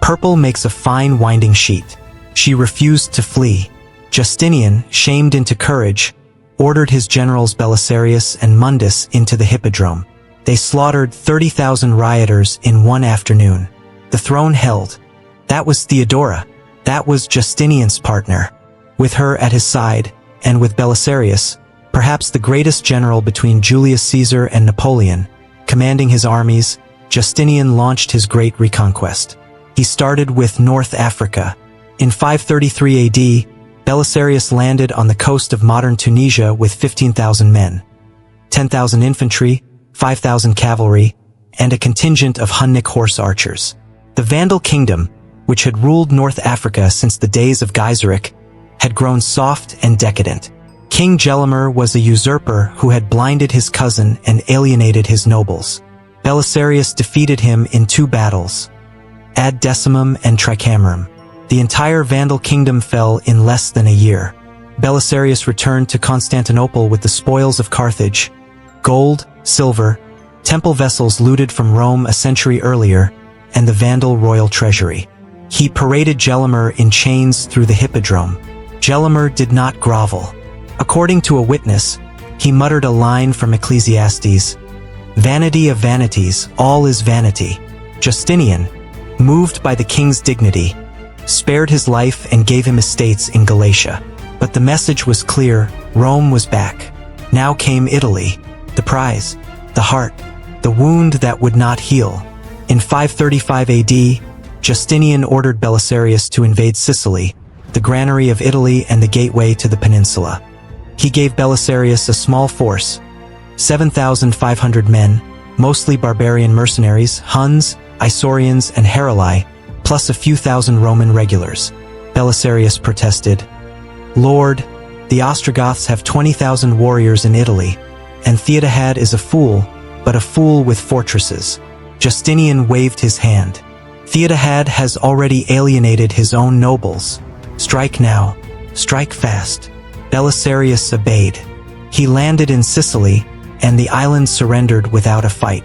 'Purple makes a fine winding sheet.'" She refused to flee. Justinian, shamed into courage, ordered his generals Belisarius and Mundus into the hippodrome. They slaughtered 30,000 rioters in one afternoon. The throne held. That was Theodora. That was Justinian's partner. With her at his side, and with Belisarius, perhaps the greatest general between Julius Caesar and Napoleon, commanding his armies, Justinian launched his great reconquest. He started with North Africa. In 533 AD, Belisarius landed on the coast of modern Tunisia with 15,000 men, 10,000 infantry, 5,000 cavalry, and a contingent of Hunnic horse archers. The Vandal kingdom, which had ruled North Africa since the days of Gaiseric, had grown soft and decadent. King Gelimer was a usurper who had blinded his cousin and alienated his nobles. Belisarius defeated him in 2 battles, Ad Decimum and Tricameron. The entire Vandal kingdom fell in less than a year. Belisarius returned to Constantinople with the spoils of Carthage, gold, silver, temple vessels looted from Rome a century earlier, and the Vandal royal treasury. He paraded Gelimer in chains through the hippodrome. Gelimer did not grovel. According to a witness, he muttered a line from Ecclesiastes, "Vanity of vanities, all is vanity." Justinian, moved by the king's dignity, spared his life and gave him estates in Galatia. But the message was clear: Rome was back. Now came Italy, the prize, the heart, the wound that would not heal. In 535 AD, Justinian ordered Belisarius to invade Sicily, the granary of Italy and the gateway to the peninsula. He gave Belisarius a small force, 7,500 men, mostly barbarian mercenaries, Huns, Isaurians, and Heruli, plus a few thousand Roman regulars. Belisarius protested, "Lord, the Ostrogoths have 20,000 warriors in Italy, and Theodahad is a fool, but a fool with fortresses." Justinian waved his hand. "Theodahad has already alienated his own nobles. Strike now, strike fast." Belisarius obeyed. He landed in Sicily, and the island surrendered without a fight.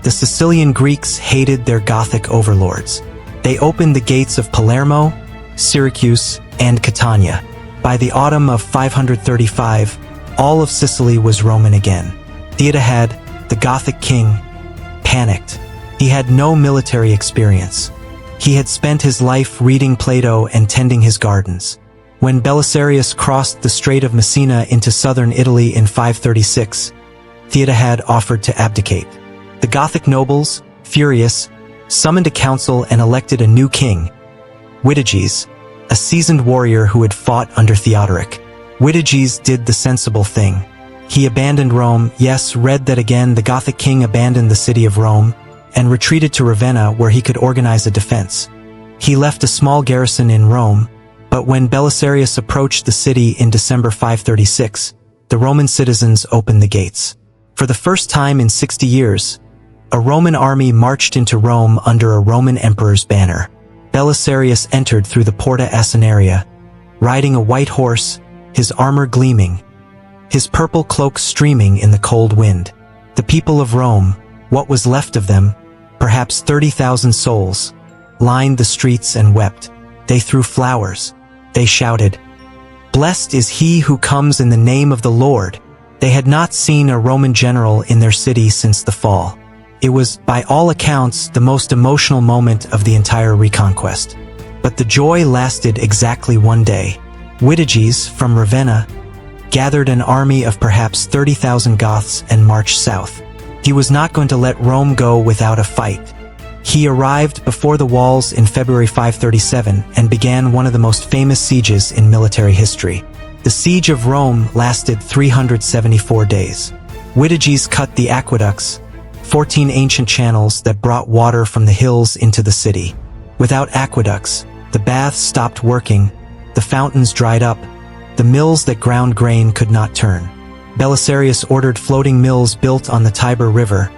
The Sicilian Greeks hated their Gothic overlords. They opened the gates of Palermo, Syracuse, and Catania. By the autumn of 535, all of Sicily was Roman again. Theodahad, the Gothic king, panicked. He had no military experience. He had spent his life reading Plato and tending his gardens. When Belisarius crossed the Strait of Messina into southern Italy in 536, Theodahad offered to abdicate. The Gothic nobles, furious, summoned a council and elected a new king, Witiges, a seasoned warrior who had fought under Theodoric. Witiges did the sensible thing. He abandoned Rome. Yes, read that again. The Gothic king abandoned the city of Rome and retreated to Ravenna, where he could organize a defense. He left a small garrison in Rome, but when Belisarius approached the city in December 536, the Roman citizens opened the gates. For the first time in 60 years, a Roman army marched into Rome under a Roman emperor's banner. Belisarius entered through the Porta Asinaria, riding a white horse, his armor gleaming, his purple cloak streaming in the cold wind. The people of Rome, what was left of them, perhaps 30,000 souls, lined the streets and wept. They threw flowers. They shouted, "Blessed is he who comes in the name of the Lord." They had not seen a Roman general in their city since the fall. It was, by all accounts, the most emotional moment of the entire Reconquest. But the joy lasted exactly one day. Witiges, from Ravenna, gathered an army of perhaps 30,000 Goths and marched south. He was not going to let Rome go without a fight. He arrived before the walls in February 537 and began one of the most famous sieges in military history. The siege of Rome lasted 374 days. Witiges cut the aqueducts, 14 ancient channels that brought water from the hills into the city. Without aqueducts, the baths stopped working, the fountains dried up, the mills that ground grain could not turn. Belisarius ordered floating mills built on the Tiber River,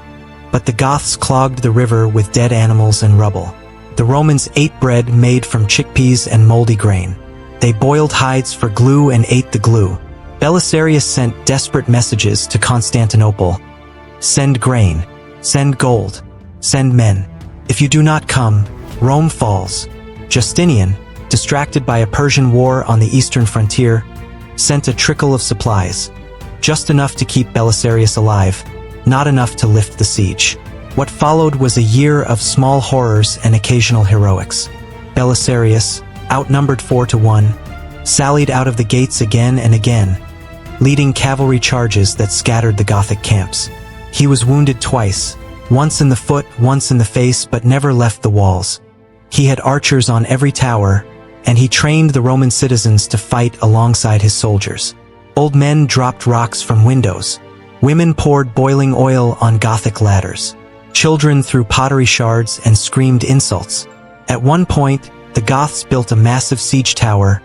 but the Goths clogged the river with dead animals and rubble. The Romans ate bread made from chickpeas and moldy grain. They boiled hides for glue and ate the glue. Belisarius sent desperate messages to Constantinople. "Send grain, send gold, send men. If you do not come, Rome falls." Justinian, distracted by a Persian war on the eastern frontier, sent a trickle of supplies. just enough to keep Belisarius alive, not enough to lift the siege. What followed was a year of small horrors and occasional heroics. Belisarius, outnumbered 4-1, sallied out of the gates again and again, leading cavalry charges that scattered the Gothic camps. He was wounded twice, once in the foot, once in the face, but never left the walls. He had archers on every tower, and he trained the Roman citizens to fight alongside his soldiers. Old men dropped rocks from windows. Women poured boiling oil on Gothic ladders. Children threw pottery shards and screamed insults. At one point, the Goths built a massive siege tower,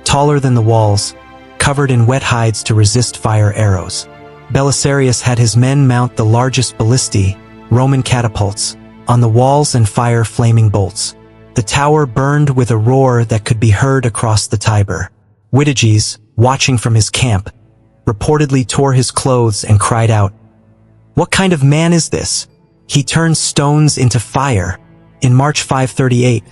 taller than the walls, covered in wet hides to resist fire arrows. Belisarius had his men mount the largest ballistae, Roman catapults, on the walls and fire flaming bolts. The tower burned with a roar that could be heard across the Tiber. Witiges, watching from his camp, reportedly tore his clothes and cried out, "What kind of man is this? He turns stones into fire." In March 538,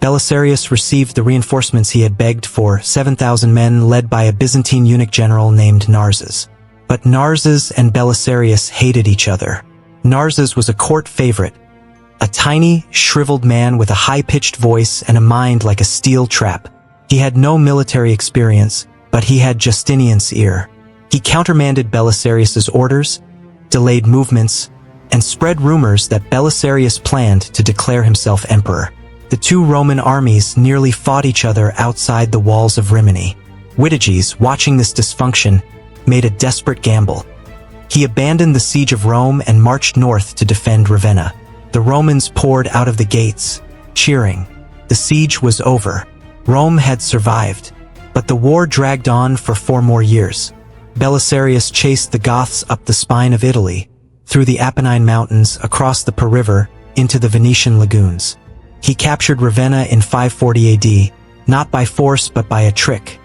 Belisarius received the reinforcements he had begged for, 7,000 men led by a Byzantine eunuch general named Narses. But Narses and Belisarius hated each other. Narses was a court favorite, a tiny, shriveled man with a high-pitched voice and a mind like a steel trap. He had no military experience, but he had Justinian's ear. He countermanded Belisarius's orders, delayed movements, and spread rumors that Belisarius planned to declare himself emperor. The two Roman armies nearly fought each other outside the walls of Rimini. Witiges, watching this dysfunction, made a desperate gamble. He abandoned the siege of Rome and marched north to defend Ravenna. The Romans poured out of the gates, cheering. The siege was over. Rome had survived, but the war dragged on for 4 more years. Belisarius chased the Goths up the spine of Italy, through the Apennine Mountains, across the Po River, into the Venetian lagoons. He captured Ravenna in 540 AD, not by force but by a trick.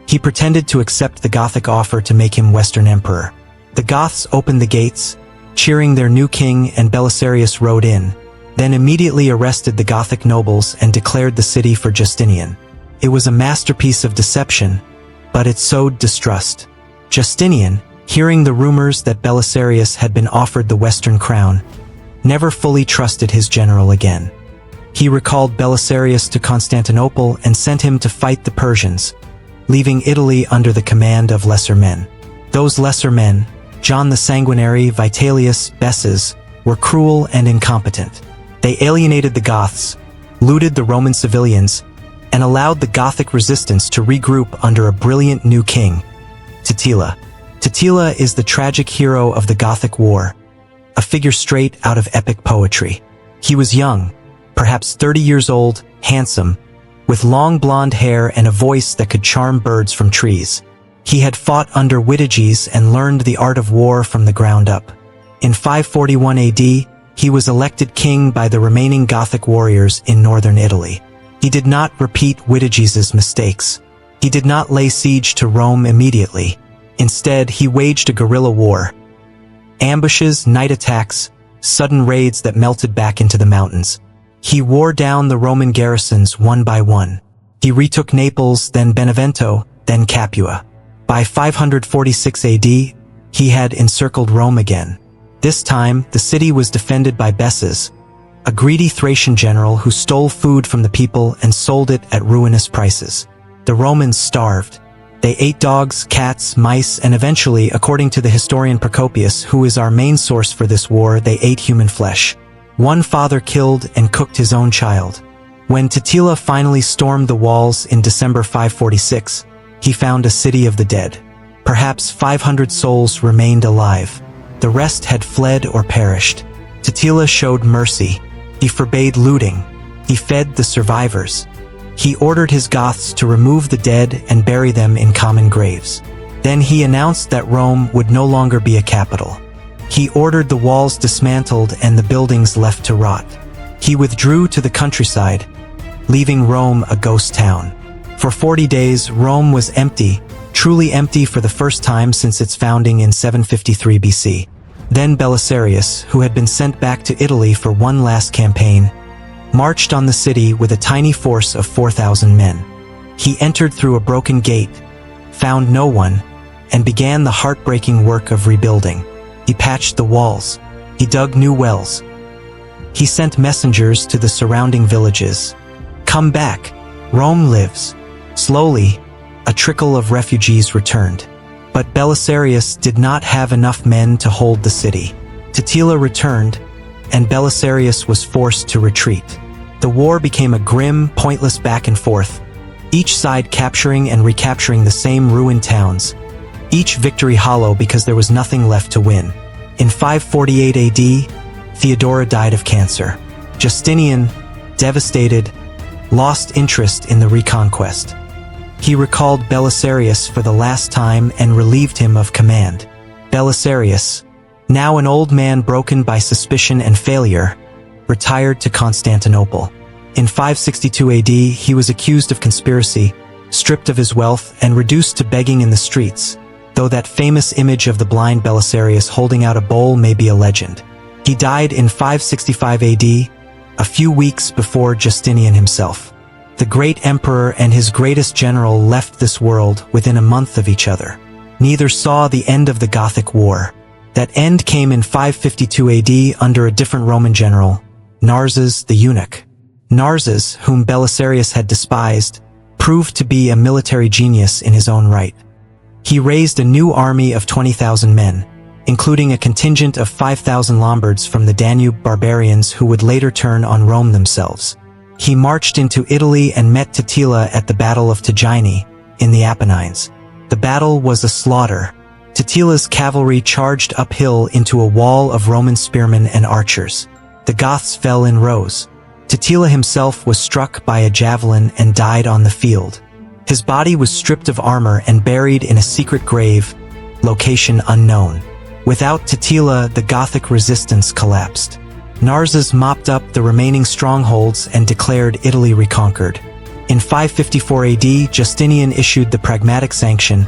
He pretended to accept the Gothic offer to make him Western Emperor. The Goths opened the gates, cheering their new king, and Belisarius rode in, then immediately arrested the Gothic nobles and declared the city for Justinian. It was a masterpiece of deception, but it sowed distrust. Justinian, hearing the rumors that Belisarius had been offered the Western crown, never fully trusted his general again. He recalled Belisarius to Constantinople and sent him to fight the Persians, leaving Italy under the command of lesser men. Those lesser men, John the Sanguinary, Vitellius, Besses, were cruel and incompetent. They alienated the Goths, looted the Roman civilians, and allowed the Gothic resistance to regroup under a brilliant new king, Totila. Totila is the tragic hero of the Gothic War, a figure straight out of epic poetry. He was young, perhaps 30 years old, handsome, with long blonde hair and a voice that could charm birds from trees. He had fought under Witiges and learned the art of war from the ground up. In 541 AD, he was elected king by the remaining Gothic warriors in northern Italy. He did not repeat Witiges' mistakes. He did not lay siege to Rome immediately. Instead, he waged a guerrilla war. Ambushes, night attacks, sudden raids that melted back into the mountains. He wore down the Roman garrisons one by one. He retook Naples, then Benevento, then Capua. By 546 AD, he had encircled Rome again. This time, the city was defended by Besses, a greedy Thracian general who stole food from the people and sold it at ruinous prices. The Romans starved. They ate dogs, cats, mice, and eventually, according to the historian Procopius, who is our main source for this war, they ate human flesh. One father killed and cooked his own child. When Totila finally stormed the walls in December 546, he found a city of the dead. Perhaps 500 souls remained alive. The rest had fled or perished. Totila showed mercy. He forbade looting. He fed the survivors. He ordered his Goths to remove the dead and bury them in common graves. Then he announced that Rome would no longer be a capital. He ordered the walls dismantled and the buildings left to rot. He withdrew to the countryside, leaving Rome a ghost town. For 40 days, Rome was empty, truly empty for the first time since its founding in 753 BC. Then Belisarius, who had been sent back to Italy for one last campaign, marched on the city with a tiny force of 4,000 men. He entered through a broken gate, found no one, and began the heartbreaking work of rebuilding. He patched the walls. He dug new wells. He sent messengers to the surrounding villages. "Come back. Rome lives." Slowly, a trickle of refugees returned. But Belisarius did not have enough men to hold the city. Totila returned, and Belisarius was forced to retreat. The war became a grim, pointless back and forth, each side capturing and recapturing the same ruined towns, each victory hollow because there was nothing left to win. In 548 AD, Theodora died of cancer. Justinian, devastated, lost interest in the Reconquest. He recalled Belisarius for the last time and relieved him of command. Belisarius, now an old man broken by suspicion and failure, retired to Constantinople. In 562 AD, he was accused of conspiracy, stripped of his wealth, and reduced to begging in the streets, though that famous image of the blind Belisarius holding out a bowl may be a legend. He died in 565 AD, a few weeks before Justinian himself. The great emperor and his greatest general left this world within a month of each other. Neither saw the end of the Gothic War. That end came in 552 AD under a different Roman general, Narses the eunuch. Narses, whom Belisarius had despised, proved to be a military genius in his own right. He raised a new army of 20,000 men, including a contingent of 5,000 Lombards from the Danube barbarians who would later turn on Rome themselves. He marched into Italy and met Totila at the Battle of Tegini, in the Apennines. The battle was a slaughter. Totila's cavalry charged uphill into a wall of Roman spearmen and archers. The Goths fell in rows. Totila himself was struck by a javelin and died on the field. His body was stripped of armor and buried in a secret grave, location unknown. Without Totila, the Gothic resistance collapsed. Narses mopped up the remaining strongholds and declared Italy reconquered. In 554 AD, Justinian issued the Pragmatic Sanction,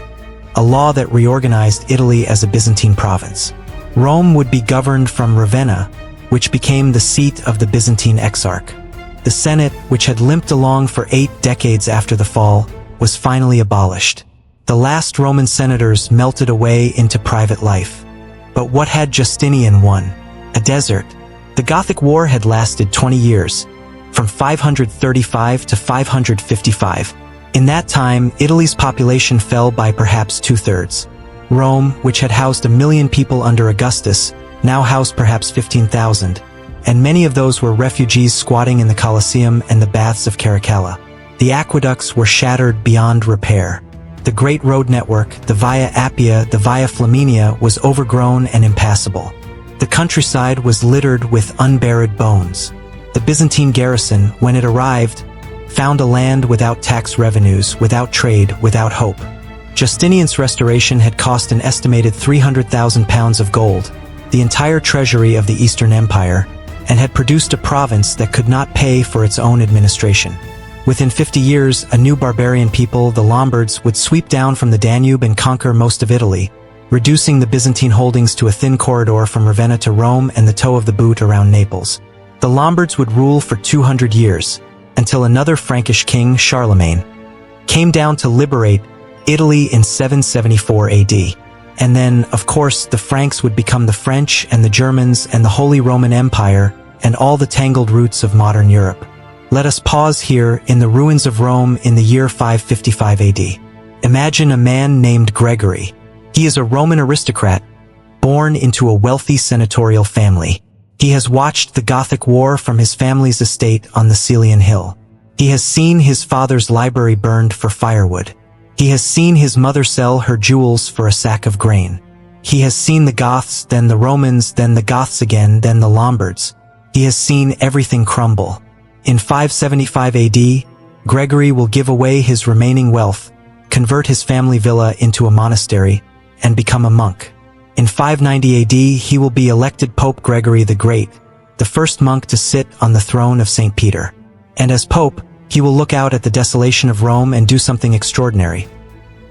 a law that reorganized Italy as a Byzantine province. Rome would be governed from Ravenna, which became the seat of the Byzantine Exarch. The Senate, which had limped along for 8 decades after the fall, was finally abolished. The last Roman senators melted away into private life. But what had Justinian won? A desert. The Gothic War had lasted 20 years, from 535 to 555. In that time, Italy's population fell by perhaps 2/3. Rome, which had housed 1 million people under Augustus, now housed perhaps 15,000, and many of those were refugees squatting in the Colosseum and the baths of Caracalla. The aqueducts were shattered beyond repair. The great road network, the Via Appia, the Via Flaminia, was overgrown and impassable. The countryside was littered with unburied bones. The Byzantine garrison, when it arrived, found a land without tax revenues, without trade, without hope. Justinian's restoration had cost an estimated 300,000 pounds of gold, the entire treasury of the Eastern Empire, and had produced a province that could not pay for its own administration. Within 50 years, a new barbarian people, the Lombards, would sweep down from the Danube and conquer most of Italy, reducing the Byzantine holdings to a thin corridor from Ravenna to Rome and the toe of the boot around Naples. The Lombards would rule for 200 years, until another Frankish king, Charlemagne, came down to liberate Italy in 774 AD. And then, of course, the Franks would become the French and the Germans and the Holy Roman Empire and all the tangled roots of modern Europe. Let us pause here in the ruins of Rome in the year 555 AD. Imagine a man named Gregory. He is a Roman aristocrat, born into a wealthy senatorial family. He has watched the Gothic War from his family's estate on the Celian Hill. He has seen his father's library burned for firewood. He has seen his mother sell her jewels for a sack of grain. He has seen the Goths, then the Romans, then the Goths again, then the Lombards. He has seen everything crumble. In 575 AD, Gregory will give away his remaining wealth, convert his family villa into a monastery, and become a monk. In 590 AD, he will be elected Pope Gregory the Great, the first monk to sit on the throne of St. Peter. And as Pope, he will look out at the desolation of Rome and do something extraordinary.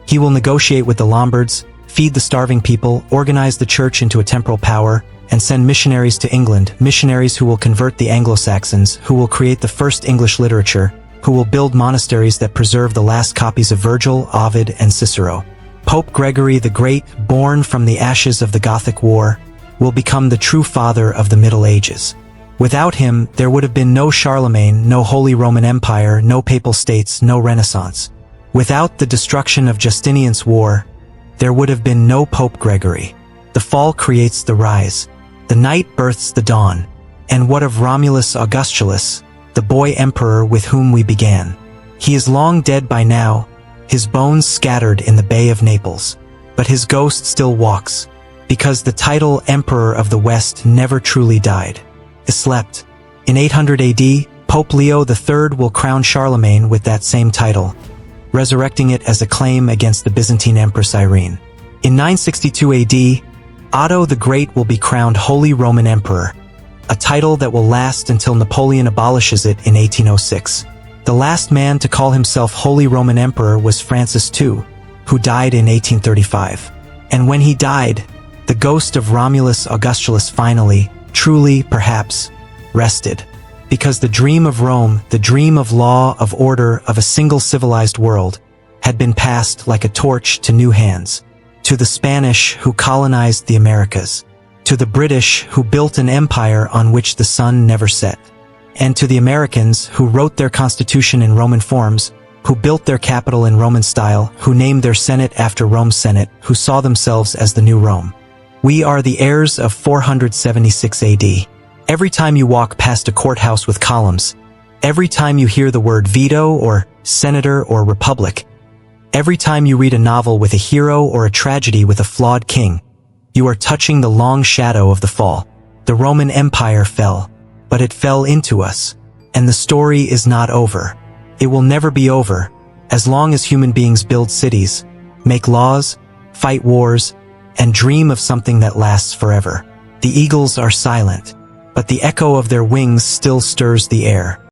He will negotiate with the Lombards, feed the starving people, organize the church into a temporal power, and send missionaries to England, missionaries who will convert the Anglo-Saxons, who will create the first English literature, who will build monasteries that preserve the last copies of Virgil, Ovid, and Cicero. Pope Gregory the Great, born from the ashes of the Gothic War, will become the true father of the Middle Ages. Without him, there would have been no Charlemagne, no Holy Roman Empire, no Papal States, no Renaissance. Without the destruction of Justinian's war, there would have been no Pope Gregory. The fall creates the rise. The night births the dawn. And what of Romulus Augustulus, the boy emperor with whom we began? He is long dead by now, his bones scattered in the Bay of Naples. But his ghost still walks, because the title Emperor of the West never truly died. It slept. In 800 AD, Pope Leo III will crown Charlemagne with that same title, resurrecting it as a claim against the Byzantine Empress Irene. In 962 AD, Otto the Great will be crowned Holy Roman Emperor, a title that will last until Napoleon abolishes it in 1806. The last man to call himself Holy Roman Emperor was Francis II, who died in 1835. And when he died, the ghost of Romulus Augustulus finally, truly, perhaps, rested. Because the dream of Rome, the dream of law, of order, of a single civilized world, had been passed like a torch to new hands. To the Spanish who colonized the Americas. To the British who built an empire on which the sun never set. And to the Americans who wrote their constitution in Roman forms, who built their capital in Roman style, who named their Senate after Rome's Senate, who saw themselves as the new Rome. We are the heirs of 476 AD. Every time you walk past a courthouse with columns, every time you hear the word veto or senator or republic, every time you read a novel with a hero or a tragedy with a flawed king, you are touching the long shadow of the fall. The Roman Empire fell, but it fell into us, and the story is not over. It will never be over, as long as human beings build cities, make laws, fight wars, and dream of something that lasts forever. The eagles are silent, but the echo of their wings still stirs the air.